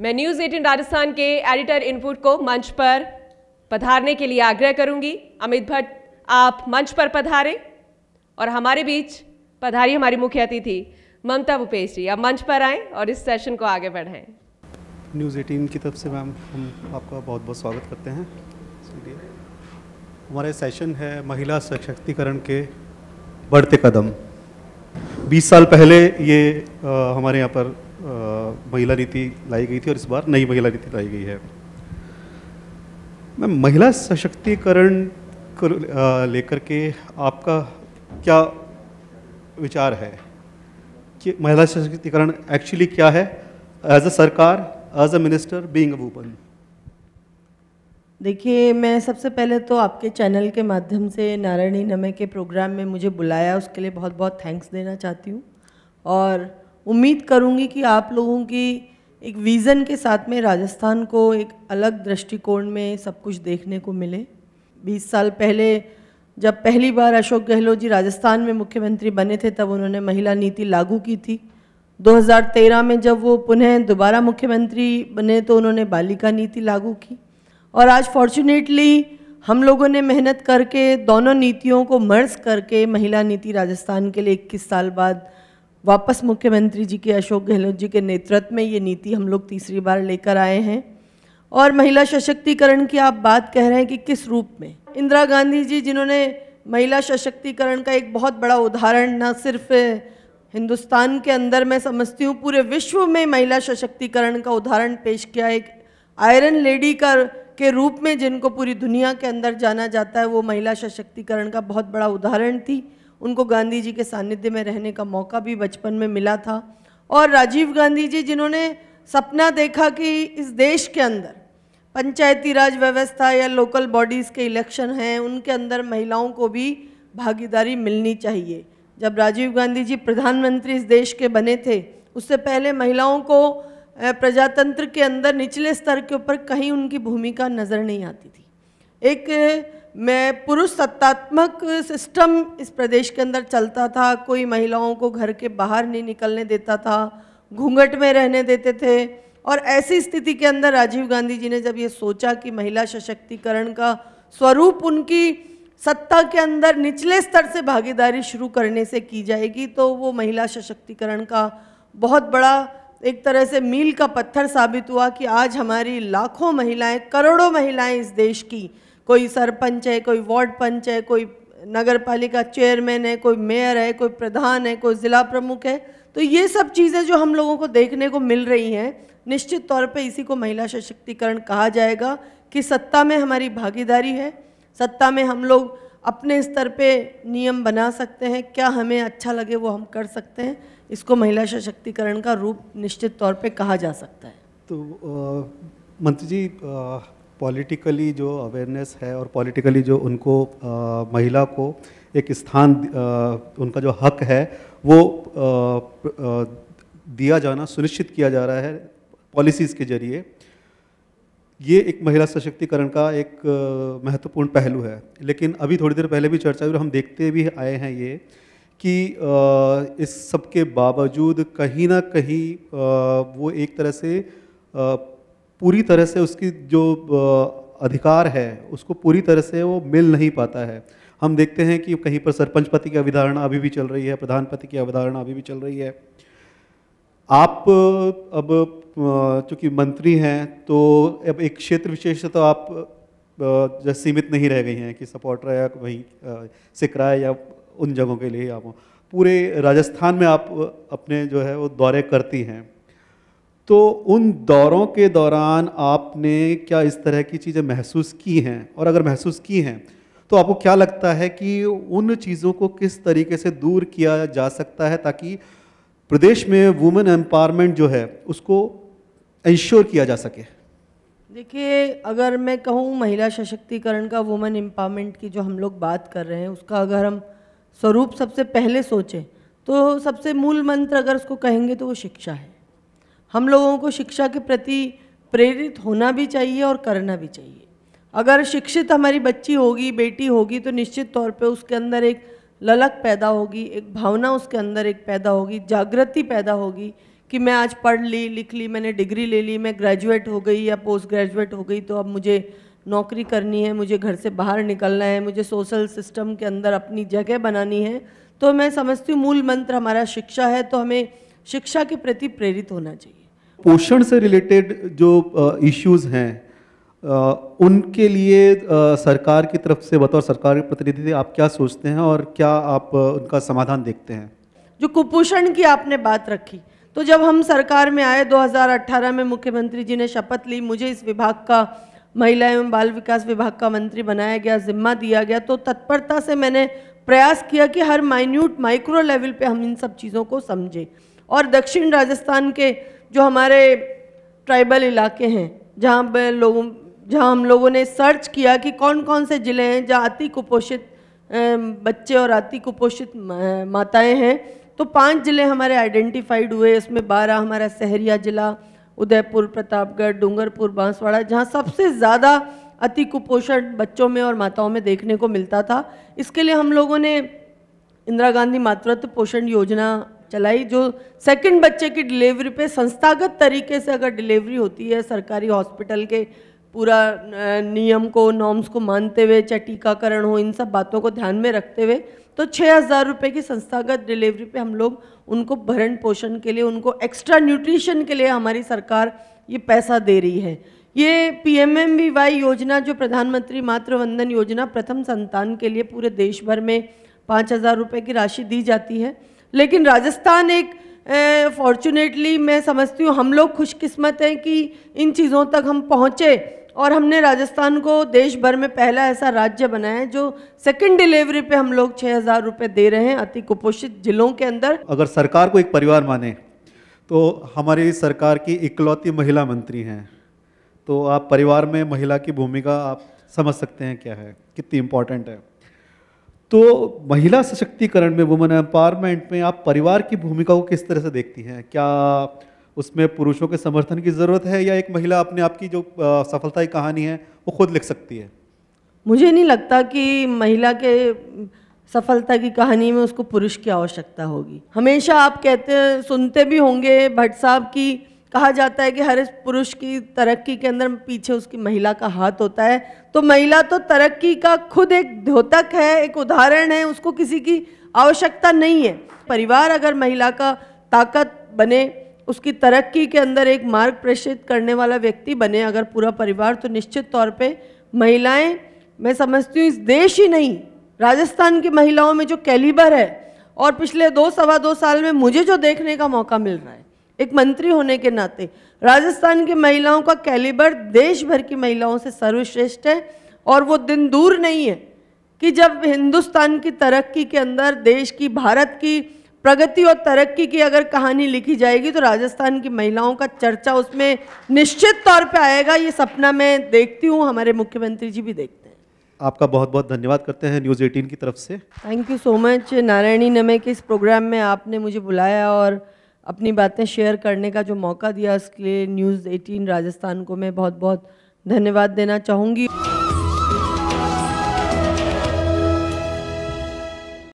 मैं न्यूज़ 18 राजस्थान के editor input को मंच पर पधारने के लिए आग्रह करूंगी। अमित भट्ट, आप मंच पर पधारें और हमारे बीच पधारी हमारी मुख्य अतिथि ममता भूपेश जी, आप मंच पर आएं और इस सेशन को आगे बढ़ाएं। न्यूज़ 18 की तरफ से मैम हम आपका बहुत बहुत स्वागत करते हैं। हमारा सेशन है महिला सशक्तिकरण के बढ़ते कदम। 20 साल पहले ये हमारे यहाँ पर महिला नीति लाई गई थी और इस बार नई महिला नीति लाई गई है। मैं महिला सशक्तिकरण को लेकर के आपका क्या विचार है कि महिला सशक्तिकरण एक्चुअली क्या है, एज अ सरकार, as a minister, being a woman? देखिए, मैं सबसे पहले तो आपके चैनल के माध्यम से नारायणी नमय के प्रोग्राम में मुझे बुलाया, उसके लिए बहुत बहुत थैंक्स देना चाहती हूँ और उम्मीद करूँगी कि आप लोगों की एक विज़न के साथ में राजस्थान को एक अलग दृष्टिकोण में सब कुछ देखने को मिले। 20 साल पहले जब पहली बार अशोक गहलोत जी राजस्थान में मुख्यमंत्री बने थे तब उन्होंने महिला नीति लागू की थी। 2013 में जब वो पुनः दोबारा मुख्यमंत्री बने तो उन्होंने बालिका नीति लागू की और आज फॉर्चुनेटली हम लोगों ने मेहनत करके दोनों नीतियों को मर्ज करके महिला नीति राजस्थान के लिए 21 साल बाद वापस मुख्यमंत्री जी के अशोक गहलोत जी के नेतृत्व में ये नीति हम लोग तीसरी बार लेकर आए हैं। और महिला सशक्तिकरण की आप बात कह रहे हैं कि किस रूप में, इंदिरा गांधी जी जिन्होंने महिला सशक्तिकरण का एक बहुत बड़ा उदाहरण न सिर्फ हिंदुस्तान के अंदर, मैं समझती हूँ पूरे विश्व में महिला सशक्तिकरण का उदाहरण पेश किया, एक आयरन लेडी के रूप में जिनको पूरी दुनिया के अंदर जाना जाता है, वो महिला सशक्तिकरण का बहुत बड़ा उदाहरण थी। उनको गांधी जी के सानिध्य में रहने का मौका भी बचपन में मिला था। और राजीव गांधी जी जिन्होंने सपना देखा कि इस देश के अंदर पंचायती राज व्यवस्था या लोकल बॉडीज़ के इलेक्शन हैं, उनके अंदर महिलाओं को भी भागीदारी मिलनी चाहिए। जब राजीव गांधी जी प्रधानमंत्री इस देश के बने थे, उससे पहले महिलाओं को प्रजातंत्र के अंदर निचले स्तर के ऊपर कहीं उनकी भूमिका नज़र नहीं आती थी। एक मैं पुरुष सत्तात्मक सिस्टम इस प्रदेश के अंदर चलता था, कोई महिलाओं को घर के बाहर नहीं निकलने देता था, घूंघट में रहने देते थे। और ऐसी स्थिति के अंदर राजीव गांधी जी ने जब ये सोचा कि महिला सशक्तिकरण का स्वरूप उनकी सत्ता के अंदर निचले स्तर से भागीदारी शुरू करने से की जाएगी, तो वो महिला सशक्तिकरण का बहुत बड़ा एक तरह से मील का पत्थर साबित हुआ कि आज हमारी लाखों महिलाएं, करोड़ों महिलाएं इस देश की, कोई सरपंच है, कोई वार्ड पंच है, कोई नगर पालिका चेयरमैन है, कोई मेयर है, कोई प्रधान है, कोई ज़िला प्रमुख है। तो ये सब चीज़ें जो हम लोगों को देखने को मिल रही हैं, निश्चित तौर पे इसी को महिला सशक्तिकरण कहा जाएगा कि सत्ता में हमारी भागीदारी है, सत्ता में हम लोग अपने स्तर पे नियम बना सकते हैं, क्या हमें अच्छा लगे वो हम कर सकते हैं। इसको महिला सशक्तिकरण का रूप निश्चित तौर पे कहा जा सकता है। तो मंत्री जी, पॉलिटिकली जो अवेयरनेस है और पॉलिटिकली जो उनको महिला को एक स्थान, उनका जो हक है वो दिया जाना सुनिश्चित किया जा रहा है पॉलिसीज़ के जरिए। ये एक महिला सशक्तिकरण का एक महत्वपूर्ण पहलू है। लेकिन अभी थोड़ी देर पहले भी चर्चा हुई और हम देखते भी आए हैं ये कि इस सब के बावजूद कहीं ना कहीं वो एक तरह से पूरी तरह से उसकी जो अधिकार है उसको पूरी तरह से वो मिल नहीं पाता है। हम देखते हैं कि कहीं पर सरपंच पति की अवधारणा अभी भी चल रही है, प्रधान पति की अवधारणा अभी भी चल रही है। आप अब चूँकि मंत्री हैं तो अब एक क्षेत्र विशेष तो आप जैसे सीमित नहीं रह गई हैं कि सपोर्टर या वहीं सिकराय या उन जगहों के लिए आप पूरे राजस्थान में आप अपने जो है वो दौरे करती हैं। तो उन दौरों के दौरान आपने क्या इस तरह की चीज़ें महसूस की हैं, और अगर महसूस की हैं तो आपको क्या लगता है कि उन चीज़ों को किस तरीके से दूर किया जा सकता है ताकि प्रदेश में वुमेन एम्पावरमेंट जो है उसको इंश्योर किया जा सके? देखिए, अगर मैं कहूँ महिला सशक्तिकरण का, वुमेन एम्पावरमेंट की जो हम लोग बात कर रहे हैं, उसका अगर हम स्वरूप सबसे पहले सोचें तो सबसे मूल मंत्र अगर उसको कहेंगे तो वो शिक्षा है। हम लोगों को शिक्षा के प्रति प्रेरित होना भी चाहिए और करना भी चाहिए। अगर शिक्षित हमारी बच्ची होगी, बेटी होगी, तो निश्चित तौर पे उसके अंदर एक ललक पैदा होगी, एक भावना उसके अंदर एक पैदा होगी, जागृति पैदा होगी कि मैं आज पढ़ ली लिख ली, मैंने डिग्री ले ली, मैं ग्रेजुएट हो गई या पोस्ट ग्रेजुएट हो गई, तो अब मुझे नौकरी करनी है, मुझे घर से बाहर निकलना है, मुझे सोशल सिस्टम के अंदर अपनी जगह बनानी है। तो मैं समझती हूँ मूल मंत्र हमारा शिक्षा है, तो हमें शिक्षा के प्रति प्रेरित होना चाहिए। पोषण से रिलेटेड जो इश्यूज हैं उनके लिए सरकार की तरफ से बतौर सरकार के प्रतिनिधि आप क्या सोचते हैं और क्या आप उनका समाधान देखते हैं? जो कुपोषण की आपने बात रखी, तो जब हम सरकार में आए 2018 में मुख्यमंत्री जी ने शपथ ली, मुझे इस विभाग का महिला एवं बाल विकास विभाग का मंत्री बनाया गया, जिम्मा दिया गया, तो तत्परता से मैंने प्रयास किया कि हर माइन्यूट माइक्रो लेवल पे हम इन सब चीज़ों को समझें। और दक्षिण राजस्थान के जो हमारे ट्राइबल इलाके हैं, जहाँ हम लोगों ने सर्च किया कि कौन कौन से ज़िले हैं जहाँ अति कुपोषित बच्चे और अति कुपोषित माताएं हैं, तो 5 ज़िले हमारे आइडेंटिफाइड हुए। इसमें 12 हमारा सहरिया जिला, उदयपुर, प्रतापगढ़, डूंगरपुर, बांसवाड़ा, जहाँ सबसे ज़्यादा अति कुपोषण बच्चों में और माताओं में देखने को मिलता था। इसके लिए हम लोगों ने इंदिरा गांधी मातृत्व पोषण योजना चलाई, जो सेकंड बच्चे की डिलीवरी पे संस्थागत तरीके से अगर डिलीवरी होती है सरकारी हॉस्पिटल के पूरा नियम को, नॉर्म्स को मानते हुए, चाहे टीकाकरण हो, इन सब बातों को ध्यान में रखते हुए, तो 6,000 रुपये की संस्थागत डिलीवरी पे हम लोग उनको भरण पोषण के लिए, उनको एक्स्ट्रा न्यूट्रिशन के लिए हमारी सरकार ये पैसा दे रही है। ये PMMVY योजना, जो प्रधानमंत्री मातृ वंदन योजना, प्रथम संतान के लिए पूरे देश भर में 5,000 रुपये की राशि दी जाती है। लेकिन राजस्थान एक फॉर्चुनेटली मैं समझती हूँ हम लोग खुशकिस्मत हैं कि इन चीज़ों तक हम पहुँचे, और हमने राजस्थान को देश भर में पहला ऐसा राज्य बनाया है जो सेकंड डिलीवरी पे हम लोग 6,000 रुपये दे रहे हैं अति कुपोषित जिलों के अंदर। अगर सरकार को एक परिवार माने तो हमारी सरकार की इकलौती महिला मंत्री हैं, तो आप परिवार में महिला की भूमिका आप समझ सकते हैं क्या है, कितनी इम्पोर्टेंट है। तो महिला सशक्तिकरण में, वुमेन एम्पावरमेंट में आप परिवार की भूमिका को किस तरह से देखती हैं? क्या उसमें पुरुषों के समर्थन की ज़रूरत है या एक महिला अपने आप की जो सफलता की कहानी है वो खुद लिख सकती है? मुझे नहीं लगता कि महिला के सफलता की कहानी में उसको पुरुष की आवश्यकता होगी। हमेशा आप सुनते भी होंगे भट्ट साहब की, कहा जाता है कि हर पुरुष की तरक्की के अंदर पीछे उसकी महिला का हाथ होता है। तो महिला तो तरक्की का खुद एक द्योतक है, एक उदाहरण है, उसको किसी की आवश्यकता नहीं है। परिवार अगर महिला का ताकत बने, उसकी तरक्की के अंदर एक मार्ग प्रेषित करने वाला व्यक्ति बने अगर पूरा परिवार, तो निश्चित तौर पे महिलाएं, मैं समझती हूँ इस देश ही नहीं, राजस्थान की महिलाओं में जो कैलिबर है, और पिछले 2-2.25 साल में मुझे जो देखने का मौका मिल रहा है एक मंत्री होने के नाते, राजस्थान की महिलाओं का कैलिबर देश भर की महिलाओं से सर्वश्रेष्ठ है। और वो दिन दूर नहीं है कि जब हिंदुस्तान की तरक्की के अंदर, देश की, भारत की प्रगति और तरक्की की अगर कहानी लिखी जाएगी तो राजस्थान की महिलाओं का चर्चा उसमें निश्चित तौर पे आएगा। ये सपना मैं देखती हूँ, हमारे मुख्यमंत्री जी भी देखते हैं। आपका बहुत बहुत धन्यवाद करते हैं न्यूज़ 18 की तरफ से। Thank you so much. Narayani नमे के इस प्रोग्राम में आपने मुझे बुलाया और अपनी बातें शेयर करने का जो मौका दिया, उसके लिए न्यूज़ 18 राजस्थान को मैं बहुत बहुत धन्यवाद देना चाहूँगी।